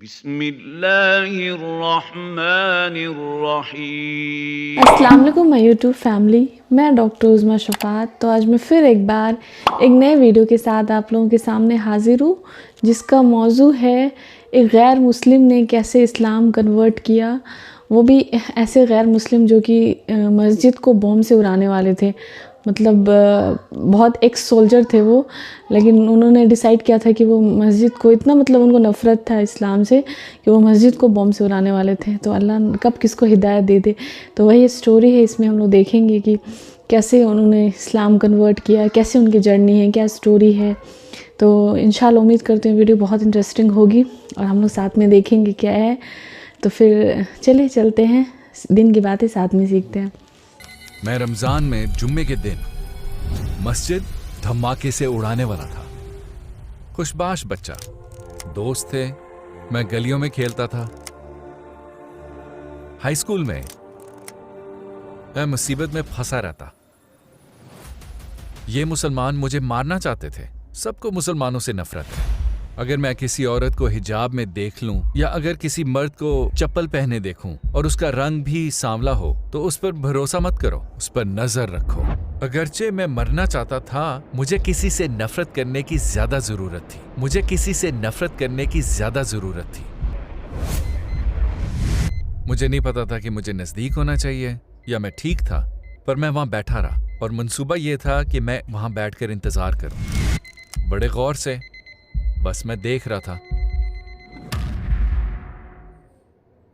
بسم اللہ الرحمن الرحیم۔ السلام علیکم مائی یوٹیوب فیملی، میں ڈاکٹر عظمیٰ شفاعت۔ تو آج میں پھر ایک بار ایک نئے ویڈیو کے ساتھ آپ لوگوں کے سامنے حاضر ہوں، جس کا موضوع ہے ایک غیر مسلم نے کیسے اسلام کنورٹ کیا، وہ بھی ایسے غیر مسلم جو کہ مسجد کو بوم سے اڑانے والے تھے۔ مطلب بہت ایکس سولجر تھے وہ، لیکن انہوں نے ڈیسائیڈ کیا تھا کہ وہ مسجد کو اتنا ان کو نفرت تھا اسلام سے کہ وہ مسجد کو بوم سے اڑانے والے تھے۔ تو اللہ کب کس کو ہدایت دے دے۔ تو وہی اسٹوری ہے، اس میں ہم لوگ دیکھیں گے کہ کیسے انہوں نے اسلام کنورٹ کیا، کیسے ان کی جرنی ہے، کیا اسٹوری ہے۔ تو انشاءاللہ امید کرتے ہیں ویڈیو بہت انٹرسٹنگ ہوگی اور ہم لوگ ساتھ میں دیکھیں گے کیا ہے۔ تو پھر چلتے ہیں، دن کی باتیں ساتھ میں سیکھتے ہیں۔ میں رمضان میں جمعے کے دن مسجد دھماکے سے اڑانے والا تھا۔ خوشباش بچہ، دوست تھے، میں گلیوں میں کھیلتا تھا۔ ہائی اسکول میں میں مصیبت میں پھنسا رہتا۔ یہ مسلمان مجھے مارنا چاہتے تھے۔ سب کو مسلمانوں سے نفرت ہے۔ اگر میں کسی عورت کو حجاب میں دیکھ لوں یا اگر کسی مرد کو چپل پہنے دیکھوں اور اس کا رنگ بھی سانولا ہو تو اس پر بھروسہ مت کرو، اس پر نظر رکھو۔ اگرچہ میں مرنا چاہتا تھا، مجھے کسی سے نفرت کرنے کی زیادہ ضرورت تھی۔ مجھے نہیں پتا تھا کہ مجھے نزدیک ہونا چاہیے یا میں ٹھیک تھا، پر میں وہاں بیٹھا رہا اور منصوبہ یہ تھا کہ میں وہاں بیٹھ کر انتظار کروں۔ بڑے غور سے بس میں دیکھ رہا تھا۔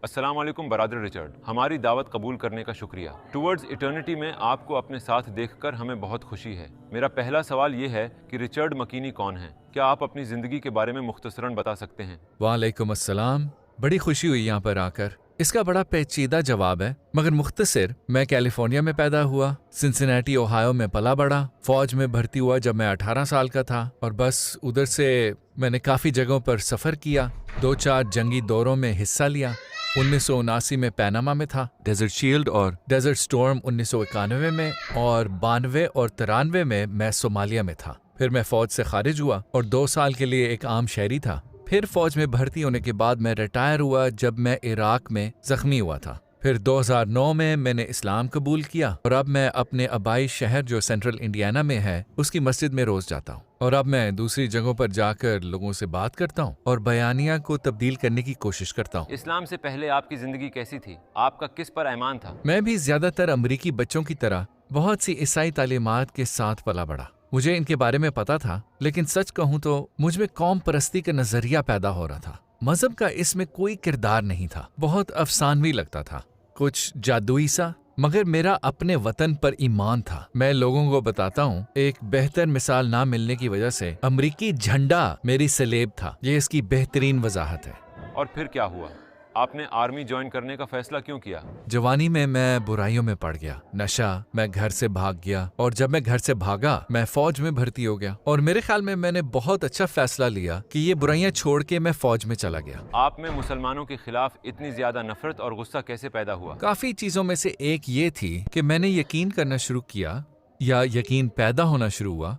السلام علیکم برادر رچرڈ، ہماری دعوت قبول کرنے کا شکریہ۔ ٹورڈز ایٹرنٹی میں آپ کو اپنے ساتھ دیکھ کر ہمیں بہت خوشی ہے۔ میرا پہلا سوال یہ ہے کہ رچرڈ مکینی کون ہیں؟ کیا آپ اپنی زندگی کے بارے میں مختصراً بتا سکتے ہیں؟ وعلیکم السلام، بڑی خوشی ہوئی یہاں پر آ کر۔ اس کا بڑا پیچیدہ جواب ہے مگر مختصر۔ میں کیلیفورنیا میں پیدا ہوا، سنسنیٹی اوہایو میں پلا بڑھا، فوج میں بھرتی ہوا جب میں 18 سال کا تھا، اور بس ادھر سے میں نے کافی جگہوں پر سفر کیا، 2-4 جنگی دوروں میں حصہ لیا۔ 1979 میں پیناما میں تھا، ڈیزرٹ شیلڈ اور ڈیزرٹ سٹورم 1991 میں، اور 92 اور 93 میں صومالیہ میں تھا۔ پھر میں فوج سے خارج ہوا اور 2 سال کے لیے ایک عام شہری تھا۔ پھر فوج میں بھرتی ہونے کے بعد میں ریٹائر ہوا جب میں عراق میں زخمی ہوا تھا۔ پھر 2009 میں نے اسلام قبول کیا اور اب میں اپنے آبائی شہر جو سینٹرل انڈیانا میں ہے اس کی مسجد میں روز جاتا ہوں، اور اب میں دوسری جگہوں پر جا کر لوگوں سے بات کرتا ہوں اور بیانیہ کو تبدیل کرنے کی کوشش کرتا ہوں۔ اسلام سے پہلے آپ کی زندگی کیسی تھی؟ آپ کا کس پر ایمان تھا؟ میں بھی زیادہ تر امریکی بچوں کی طرح بہت سی عیسائی تعلیمات کے ساتھ پلا بڑھا۔ مجھے ان کے بارے میں پتا تھا، لیکن سچ کہوں تو مجھ میں قوم پرستی کا نظریہ پیدا ہو رہا تھا۔ مذہب کا اس میں کوئی کردار نہیں تھا، بہت افسانوی لگتا تھا، کچھ جادوئی سا، مگر میرا اپنے وطن پر ایمان تھا۔ میں لوگوں کو بتاتا ہوں، ایک بہتر مثال نہ ملنے کی وجہ سے امریکی جھنڈا میری سلیب تھا۔ یہ اس کی بہترین وضاحت ہے۔ اور پھر کیا ہوا؟ آپ نے آرمی جوائن کرنے کا فیصلہ کیوں کیا؟ جوانی میں برائیوں میں پڑ گیا، نشہ، میں گھر سے بھاگ گیا، اور جب میں گھر سے بھاگا میں فوج میں بھرتی ہو گیا، اور میرے خیال میں نے بہت اچھا فیصلہ لیا کہ یہ برائیاں چھوڑ کے میں فوج میں چلا گیا۔ آپ میں مسلمانوں کے خلاف اتنی زیادہ نفرت اور غصہ کیسے پیدا ہوا؟ کافی چیزوں میں سے ایک یہ تھی کہ میں نے یقین کرنا شروع کیا، یا یقین پیدا ہونا شروع ہوا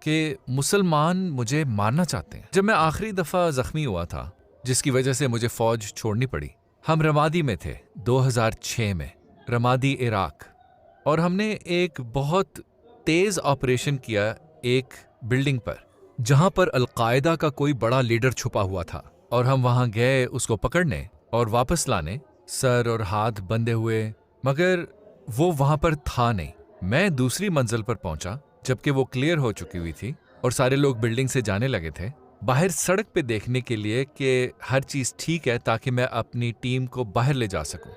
کہ مسلمان مجھے مارنا چاہتے ہیں۔ جب میں آخری دفعہ زخمی ہوا تھا جس کی وجہ سے مجھے فوج چھوڑنی پڑی، ہم رمادی میں تھے 2006 میں، رمادی عراق، اور ہم نے ایک بہت تیز آپریشن کیا ایک بلڈنگ پر جہاں پر القاعدہ کا کوئی بڑا لیڈر چھپا ہوا تھا، اور ہم وہاں گئے اس کو پکڑنے اور واپس لانے، سر اور ہاتھ بندھے ہوئے، مگر وہ وہاں پر تھا نہیں۔ میں دوسری منزل پر پہنچا جبکہ وہ کلیئر ہو چکی ہوئی تھی اور سارے لوگ بلڈنگ سے جانے لگے تھے، باہر سڑک پہ دیکھنے کے لیے کہ ہر چیز ٹھیک ہے تاکہ میں اپنی ٹیم کو باہر لے جا سکوں۔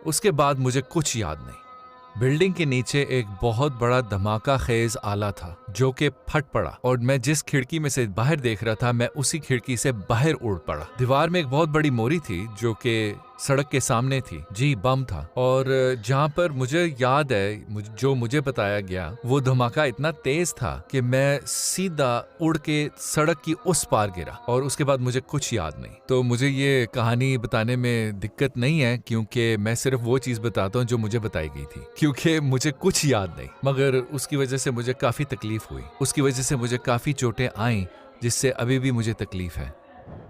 اس کے بعد مجھے کچھ یاد نہیں۔ بلڈنگ کے نیچے ایک بہت بڑا دھماکہ خیز آلہ تھا جو کہ پھٹ پڑا، اور میں جس کھڑکی میں سے باہر دیکھ رہا تھا میں اسی کھڑکی سے باہر اڑ پڑا۔ دیوار میں ایک بہت بڑی موری تھی جو کہ سڑک کے سامنے تھی، جی بم تھا، اور جہاں پر مجھے یاد ہے جو مجھے بتایا گیا وہ دھماکہ اتنا تیز تھا کہ میں سیدھا اڑ کے سڑک کی اس پار گرا، اور اس کے بعد مجھے کچھ یاد نہیں۔ تو مجھے یہ کہانی بتانے میں دقت نہیں ہے کیونکہ میں صرف وہ چیز بتاتا ہوں جو مجھے بتائی گئی تھی، کیونکہ مجھے کچھ یاد نہیں، مگر اس کی وجہ سے مجھے کافی تکلیف ہوئی، اس کی وجہ سے مجھے کافی چوٹیں آئیں جس سے ابھی بھی مجھے تکلیف ہے۔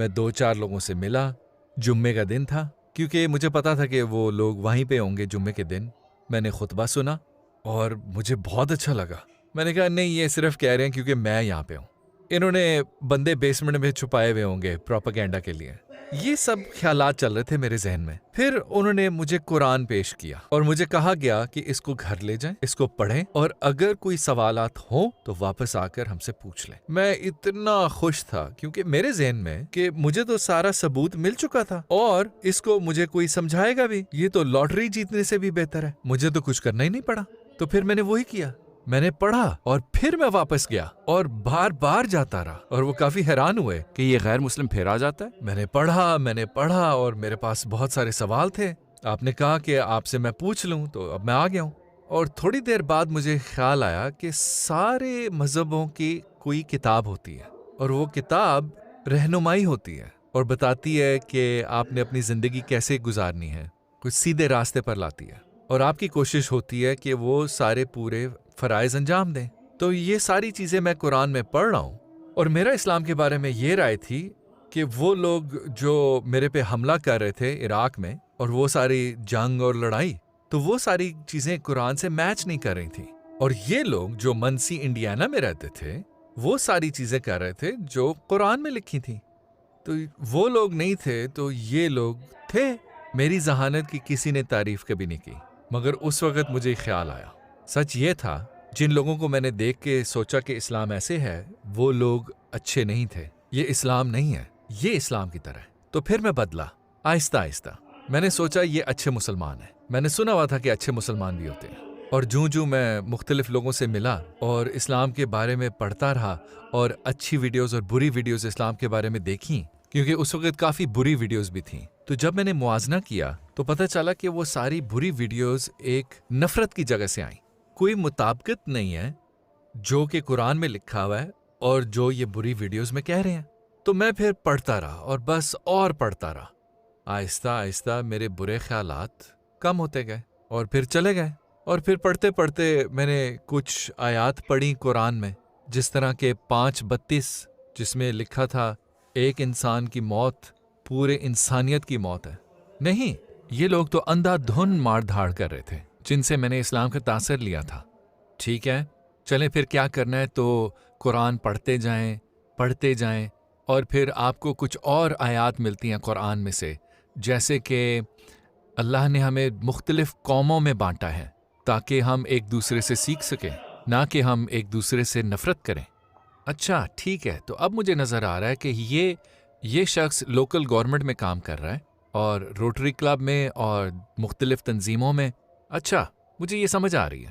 میں 2-4 لوگوں سے ملا. جمعے کا دن تھا کیونکہ مجھے پتا تھا کہ وہ لوگ وہیں پہ ہوں گے جمعے کے دن. میں نے خطبہ سنا اور مجھے بہت اچھا لگا. میں نے کہا نہیں یہ صرف کہہ رہے ہیں کیونکہ میں یہاں پہ ہوں. انہوں نے بندے بیسمنٹ میں چھپائے ہوئے ہوں گے پروپیگنڈا کے لیے. یہ سب خیالات چل رہے تھے میرے ذہن میں. پھر انہوں نے مجھے قرآن پیش کیا اور مجھے کہا گیا کہ اس کو گھر لے جائیں, اس کو پڑھیں اور اگر کوئی سوالات ہوں تو واپس آ کر ہم سے پوچھ لیں. میں اتنا خوش تھا کیونکہ میرے ذہن میں کہ مجھے تو سارا ثبوت مل چکا تھا اور اس کو مجھے کوئی سمجھائے گا بھی. یہ تو لاٹری جیتنے سے بھی بہتر ہے. مجھے تو کچھ کرنا ہی نہیں پڑا. تو پھر میں نے وہی کیا. میں نے پڑھا اور پھر میں واپس گیا اور بار بار جاتا رہا اور وہ کافی حیران ہوئے کہ یہ غیر مسلم پھر آ جاتا ہے. میں نے پڑھا اور میرے پاس بہت سارے سوال تھے. آپ نے کہا کہ آپ سے میں پوچھ لوں تو اب میں آ گیا ہوں. اور تھوڑی دیر بعد مجھے خیال آیا کہ سارے مذہبوں کی کوئی کتاب ہوتی ہے اور وہ کتاب رہنمائی ہوتی ہے اور بتاتی ہے کہ آپ نے اپنی زندگی کیسے گزارنی ہے, کچھ سیدھے راستے پر لاتی ہے اور آپ کی کوشش ہوتی ہے کہ وہ سارے پورے فرائض انجام دیں. تو یہ ساری چیزیں میں قرآن میں پڑھ رہا ہوں اور میرا اسلام کے بارے میں یہ رائے تھی کہ وہ لوگ جو میرے پہ حملہ کر رہے تھے عراق میں اور وہ ساری جنگ اور لڑائی, تو وہ ساری چیزیں قرآن سے میچ نہیں کر رہی تھیں. اور یہ لوگ جو منسی انڈیانا میں رہتے تھے وہ ساری چیزیں کر رہے تھے جو قرآن میں لکھی تھیں. تو وہ لوگ نہیں تھے تو یہ لوگ تھے. میری ذہانت کی کسی نے تعریف کبھی نہیں کی, مگر اس وقت مجھے خیال آیا. سچ یہ تھا جن لوگوں کو میں نے دیکھ کے سوچا کہ اسلام ایسے ہے وہ لوگ اچھے نہیں تھے. یہ اسلام نہیں ہے, یہ اسلام کی طرح ہے. تو پھر میں بدلا آہستہ آہستہ. میں نے سوچا یہ اچھے مسلمان ہیں. میں نے سنا ہوا تھا کہ اچھے مسلمان بھی ہوتے ہیں. اور جوں میں مختلف لوگوں سے ملا اور اسلام کے بارے میں پڑھتا رہا اور اچھی ویڈیوز اور بری ویڈیوز اسلام کے بارے میں دیکھیں, کیونکہ اس وقت کافی بری ویڈیوز بھی تھیں. تو جب میں نے موازنہ کیا تو پتہ چلا کہ وہ ساری بری ویڈیوز ایک نفرت کی جگہ سے آئیں. کوئی مطابقت نہیں ہے جو کہ قرآن میں لکھا ہوا ہے اور جو یہ بری ویڈیوز میں کہہ رہے ہیں. تو میں پھر پڑھتا رہا اور بس اور پڑھتا رہا. آہستہ آہستہ میرے برے خیالات کم ہوتے گئے اور پھر چلے گئے. اور پھر پڑھتے پڑھتے میں نے کچھ آیات پڑھی قرآن میں, جس طرح کہ 5:32 جس میں لکھا تھا ایک انسان کی موت پورے انسانیت کی موت ہے. نہیں, یہ لوگ تو اندھا دھن مار دھاڑ کر رہے تھے جن سے میں نے اسلام کا تاثر لیا تھا. ٹھیک ہے, چلیں پھر کیا کرنا ہے, تو قرآن پڑھتے جائیں اور پھر آپ کو کچھ اور آیات ملتی ہیں قرآن میں سے, جیسے کہ اللہ نے ہمیں مختلف قوموں میں بانٹا ہے تاکہ ہم ایک دوسرے سے سیکھ سکیں, نہ کہ ہم ایک دوسرے سے نفرت کریں. اچھا ٹھیک ہے, تو اب مجھے نظر آ رہا ہے کہ یہ شخص لوکل گورنمنٹ میں کام کر رہا ہے اور روٹری کلب میں اور مختلف تنظیموں میں. اچھا, مجھے یہ سمجھ آ رہی ہے.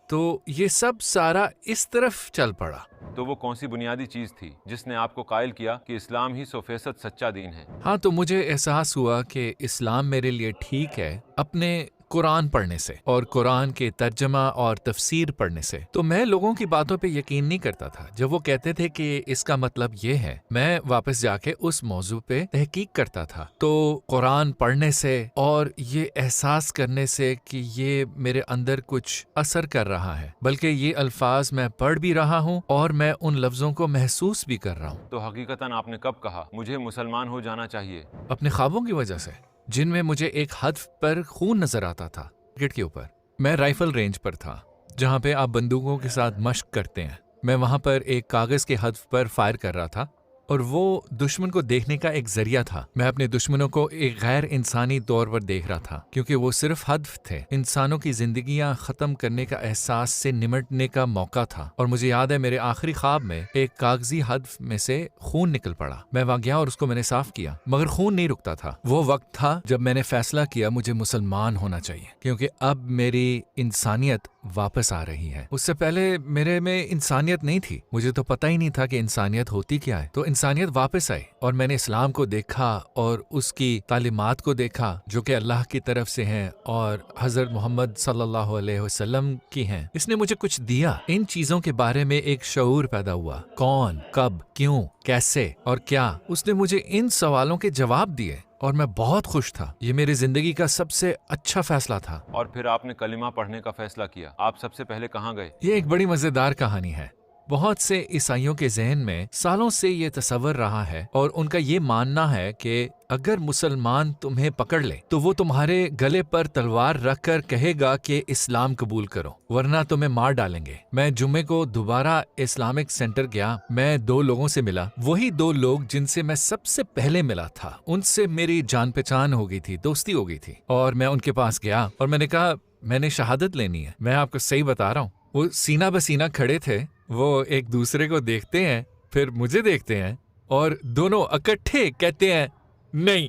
تو یہ سب سارا اس طرف چل پڑا. تو وہ کون سی بنیادی چیز تھی جس نے آپ کو قائل کیا کہ اسلام ہی 100% سچا دین ہے؟ ہاں, تو مجھے احساس ہوا کہ اسلام میرے لیے ٹھیک ہے اپنے قرآن پڑھنے سے اور قرآن کے ترجمہ اور تفسیر پڑھنے سے. تو میں لوگوں کی باتوں پہ یقین نہیں کرتا تھا. جب وہ کہتے تھے کہ اس کا مطلب یہ ہے, میں واپس جا کے اس موضوع پہ تحقیق کرتا تھا. تو قرآن پڑھنے سے اور یہ احساس کرنے سے کہ یہ میرے اندر کچھ اثر کر رہا ہے, بلکہ یہ الفاظ میں پڑھ بھی رہا ہوں اور میں ان لفظوں کو محسوس بھی کر رہا ہوں. تو حقیقتاً آپ نے کب کہا مجھے مسلمان ہو جانا چاہیے؟ اپنے خوابوں کی وجہ سے, جن میں مجھے ایک ہدف پر خون نظر آتا تھا. ٹارگٹ کے اوپر میں رائفل رینج پر تھا جہاں پہ آپ بندوقوں کے ساتھ مشق کرتے ہیں. میں وہاں پر ایک کاغذ کے ہدف پر فائر کر رہا تھا اور وہ دشمن کو دیکھنے کا ایک ذریعہ تھا. میں اپنے دشمنوں کو ایک غیر انسانی طور پر دیکھ رہا تھا کیونکہ وہ صرف ہدف تھے. انسانوں کی زندگیاں ختم کرنے کا احساس سے نمٹنے کا موقع تھا. اور مجھے یاد ہے میرے آخری خواب میں ایک کاغذی ہدف میں سے خون نکل پڑا. میں وہاں گیا اور اس کو میں نے صاف کیا, مگر خون نہیں رکتا تھا. وہ وقت تھا جب میں نے فیصلہ کیا مجھے مسلمان ہونا چاہیے, کیونکہ اب میری انسانیت واپس آ رہی ہے. اس سے پہلے میرے میں انسانیت نہیں تھی. مجھے تو پتہ ہی نہیں تھا کہ انسانیت ہوتی کیا ہے. تو انسانیت واپس آئی اور میں نے اسلام کو دیکھا اور اس کی تعلیمات کو دیکھا جو کہ اللہ کی طرف سے ہیں اور حضرت محمد صلی اللہ علیہ وسلم کی ہیں. اس نے مجھے کچھ دیا. ان چیزوں کے بارے میں ایک شعور پیدا ہوا, کون, کب, کیوں, کیسے اور کیا. اس نے مجھے ان سوالوں کے جواب دیے اور میں بہت خوش تھا. یہ میری زندگی کا سب سے اچھا فیصلہ تھا. اور پھر آپ نے کلمہ پڑھنے کا فیصلہ کیا. آپ سب سے پہلے کہاں گئے؟ یہ ایک بڑی مزیدار کہانی ہے. بہت سے عیسائیوں کے ذہن میں سالوں سے یہ تصور رہا ہے اور ان کا یہ ماننا ہے کہ اگر مسلمان تمہیں پکڑ لے تو وہ تمہارے گلے پر تلوار رکھ کر کہے گا کہ اسلام قبول کرو ورنہ تمہیں مار ڈالیں گے۔ میں جمعے کو دوبارہ اسلامک سینٹر گیا، میں 2 لوگوں سے ملا، وہی 2 لوگ جن سے میں سب سے پہلے ملا تھا۔ ان سے میری جان پہچان ہو گئی تھی، دوستی ہو گئی تھی، اور میں ان کے پاس گیا اور میں نے کہا میں نے شہادت لینی ہے۔ میں آپ کو صحیح بتا رہا ہوں، وہ سینہ بسینہ کھڑے تھے، وہ ایک دوسرے کو دیکھتے ہیں پھر مجھے دیکھتے ہیں اور دونوں اکٹھے کہتے ہیں نہیں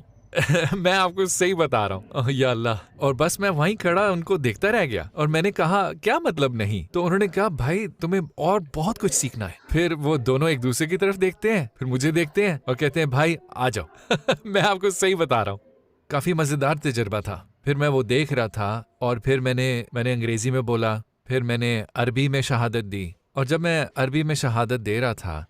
میں آپ کو صحیح بتا رہا ہوں۔ یا اللہ! اور بس میں وہیں کھڑا ان کو دیکھتا رہ گیا اور میں نے کہا کیا مطلب نہیں؟ تو انہوں نے کہا بھائی تمہیں اور بہت کچھ سیکھنا ہے۔ پھر وہ دونوں ایک دوسرے کی طرف دیکھتے ہیں، پھر مجھے دیکھتے ہیں اور کہتے ہیں بھائی آ جاؤ میں آپ کو صحیح بتا رہا ہوں۔ کافی مزیدار تجربہ تھا۔ پھر میں وہ دیکھ رہا تھا اور پھر میں نے انگریزی میں بولا، پھر میں نے عربی میں شہادت دی، اور جب میں عربی میں شہادت دے رہا تھا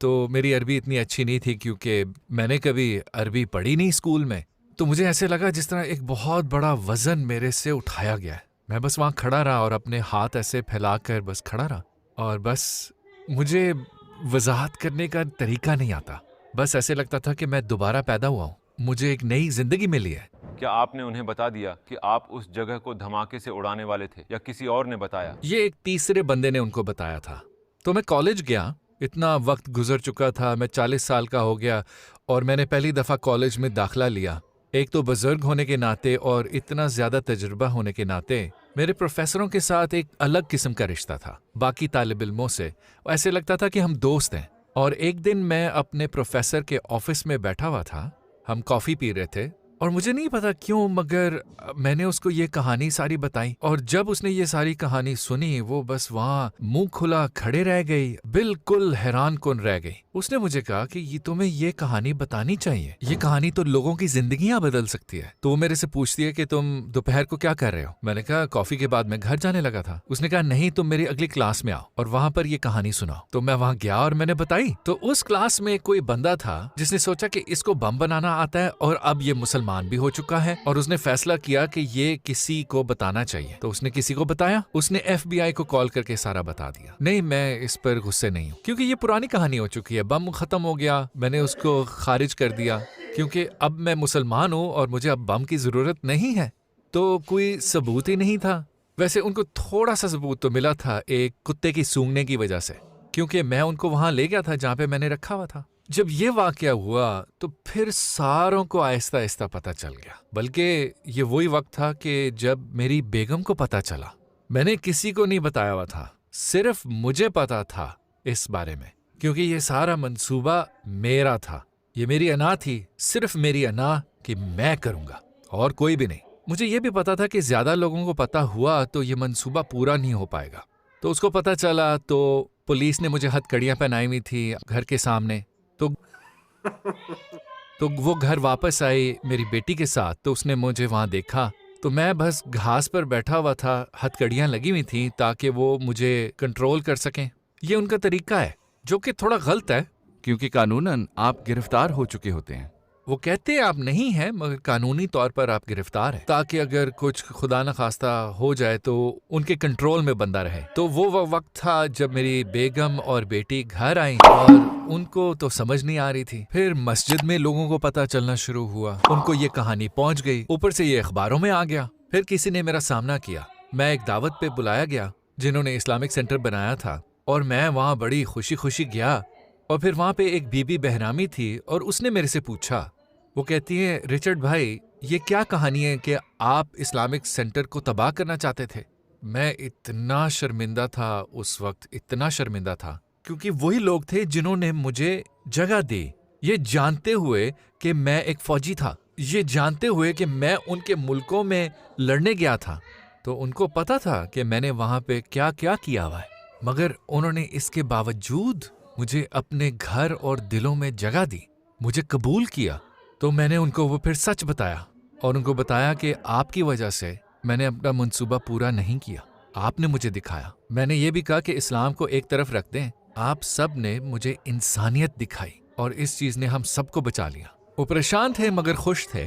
تو میری عربی اتنی اچھی نہیں تھی کیونکہ میں نے کبھی عربی پڑھی نہیں اسکول میں، تو مجھے ایسے لگا جس طرح ایک بہت بڑا وزن میرے سے اٹھایا گیا ہے۔ میں بس وہاں کھڑا رہا اور اپنے ہاتھ ایسے پھیلا کر بس کھڑا رہا، اور بس مجھے وضاحت کرنے کا طریقہ نہیں آتا، بس ایسے لگتا تھا کہ میں دوبارہ پیدا ہوا ہوں، مجھے ایک نئی زندگی ملی ہے۔ کیا آپ نے انہیں بتا دیا کہ آپ اس جگہ کو دھماکے سے اڑانے والے تھے یا کسی اور نے بتایا؟ یہ ایک تیسرے بندے نے ان کو بتایا تھا۔ تو میں کالج گیا، اتنا وقت گزر چکا تھا، میں 40 سال کا ہو گیا اور میں نے پہلی دفعہ کالج میں داخلہ لیا۔ ایک تو بزرگ ہونے کے ناطے اور اتنا زیادہ تجربہ ہونے کے ناطے میرے پروفیسروں کے ساتھ ایک الگ قسم کا رشتہ تھا باقی طالب علموں سے، ایسے لگتا تھا کہ ہم دوست ہیں۔ اور ایک دن میں اپنے پروفیسر کے آفس میں بیٹھا ہوا تھا، ہم کافی پی رہے تھے، اور مجھے نہیں پتا کیوں مگر میں نے اس کو یہ کہانی ساری بتائی، اور جب اس نے یہ ساری کہانی سنی وہ بس وہاں منہ کھلا کھڑے رہ گئی، بالکل حیران کن رہ گئی۔ اس نے مجھے کہا کہ یہ تمہیں یہ کہانی بتانی چاہیے، یہ کہانی تو لوگوں کی زندگیاں بدل سکتی ہے۔ تو وہ میرے سے پوچھتی ہے کہ تم دوپہر کو کیا کر رہے ہو؟ میں نے کہا کافی کے بعد میں گھر جانے لگا تھا۔ اس نے کہا نہیں تم میری اگلی کلاس میں آؤ اور وہاں پر یہ کہانی سناؤ۔ تو میں وہاں گیا اور میں نے بتائی، تو اس کلاس میں کوئی بندہ تھا جس نے سوچا کہ اس کو بم بنانا آتا ہے اور اب یہ مسلمان بھی ہو چکا ہے، اور اس نے فیصلہ کیا کہ یہ کسی کو بتانا چاہیے۔ تو اس نے کسی کو بتایا، اس نے FBI کو کال کر کے سارا بتا دیا۔ نہیں میں اس پر غصے نہیں ہوں کیونکہ یہ پرانی کہانی ہو چکی ہے، بم ختم ہو گیا، میں نے اس کو خارج کر دیا کیونکہ اب میں مسلمان ہوں اور مجھے اب بم کی ضرورت نہیں ہے۔ تو کوئی ثبوت ہی نہیں تھا۔ ویسے ان کو تھوڑا سا ثبوت تو ملا تھا ایک کتے کی سونگنے کی وجہ سے، کیونکہ میں ان کو وہاں لے گیا تھا جہاں پہ میں نے رکھا ہوا تھا۔ جب یہ واقعہ ہوا تو پھر ساروں کو آہستہ آہستہ پتہ چل گیا، بلکہ یہ وہی وقت تھا کہ جب میری بیگم کو پتہ چلا۔ میں نے کسی کو نہیں بتایا ہوا تھا، صرف مجھے پتا تھا اس بارے میں، کیونکہ یہ سارا منصوبہ میرا تھا، یہ میری انا تھی، صرف میری انا کہ میں کروں گا اور کوئی بھی نہیں۔ مجھے یہ بھی پتا تھا کہ زیادہ لوگوں کو پتا ہوا تو یہ منصوبہ پورا نہیں ہو پائے گا۔ تو اس کو پتا چلا تو پولیس نے مجھے ہتھ کڑیاں پہنائی ہوئی تھی گھر کے سامنے، تو وہ گھر واپس آئی میری بیٹی کے ساتھ، تو اس نے مجھے وہاں دیکھا تو میں بس گھاس پر بیٹھا ہوا تھا، ہتھ کڑیاں لگی ہوئی تھیں تاکہ وہ مجھے کنٹرول کر سکیں۔ یہ ان کا طریقہ ہے جو کہ تھوڑا غلط ہے کیونکہ قانوناً آپ گرفتار ہو چکے ہوتے ہیں۔ وہ کہتے ہیں آپ نہیں ہیں مگر قانونی طور پر آپ گرفتار ہیں، تاکہ اگر کچھ خدا نخواستہ ہو جائے تو ان کے کنٹرول میں بندہ رہے۔ تو وہ وقت تھا جب میری بیگم اور بیٹی گھر آئیں اور ان کو تو سمجھ نہیں آ رہی تھی۔ پھر مسجد میں لوگوں کو پتہ چلنا شروع ہوا، ان کو یہ کہانی پہنچ گئی، اوپر سے یہ اخباروں میں آ گیا۔ پھر کسی نے میرا سامنا کیا، میں ایک دعوت پہ بلایا گیا جنہوں نے اسلامک سینٹر بنایا تھا، اور میں وہاں بڑی خوشی خوشی گیا، اور پھر وہاں پہ ایک بی بی بہرامی تھی اور اس نے میرے سے پوچھا، وہ کہتی ہے رچرڈ بھائی یہ کیا کہانی ہے کہ آپ اسلامک سینٹر کو تباہ کرنا چاہتے تھے؟ میں اتنا شرمندہ تھا اس وقت، اتنا شرمندہ تھا، کیونکہ وہی لوگ تھے جنہوں نے مجھے جگہ دی، یہ جانتے ہوئے کہ میں ایک فوجی تھا، یہ جانتے ہوئے کہ میں ان کے ملکوں میں لڑنے گیا تھا۔ تو ان کو پتا تھا کہ میں نے وہاں پہ کیا کیا کیا ہوا ہے، مگر انہوں نے اس کے باوجود مجھے اپنے گھر اور دلوں میں جگہ دی، مجھے قبول کیا۔ تو میں نے ان کو وہ پھر سچ بتایا اور ان کو بتایا کہ آپ کی وجہ سے میں نے اپنا منصوبہ پورا نہیں کیا، آپ نے مجھے دکھایا۔ میں نے یہ بھی کہا کہ اسلام کو ایک طرف رکھ دیں، آپ سب نے مجھے انسانیت دکھائی اور اس چیز نے ہم سب کو بچا لیا۔ وہ پریشان تھے مگر خوش تھے،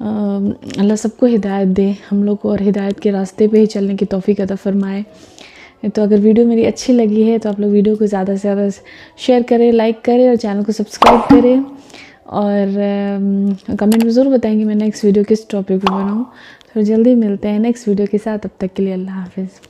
اللہ سب کو ہدایت دے ہم لوگ کو، اور ہدایت کے راستے پہ ہی چلنے کی توفیق عطا فرمائے۔ تو اگر ویڈیو میری اچھی لگی ہے تو آپ لوگ ویڈیو کو زیادہ سے زیادہ شیئر کریں، لائک کریں اور چینل کو سبسکرائب کریں، اور کمنٹ میں ضرور بتائیں کہ میں نیکسٹ ویڈیو کس ٹاپک پہ بناؤں۔ تو جلدی ملتے ہیں نیکسٹ ویڈیو کے ساتھ، تب تک کے لیے اللہ حافظ۔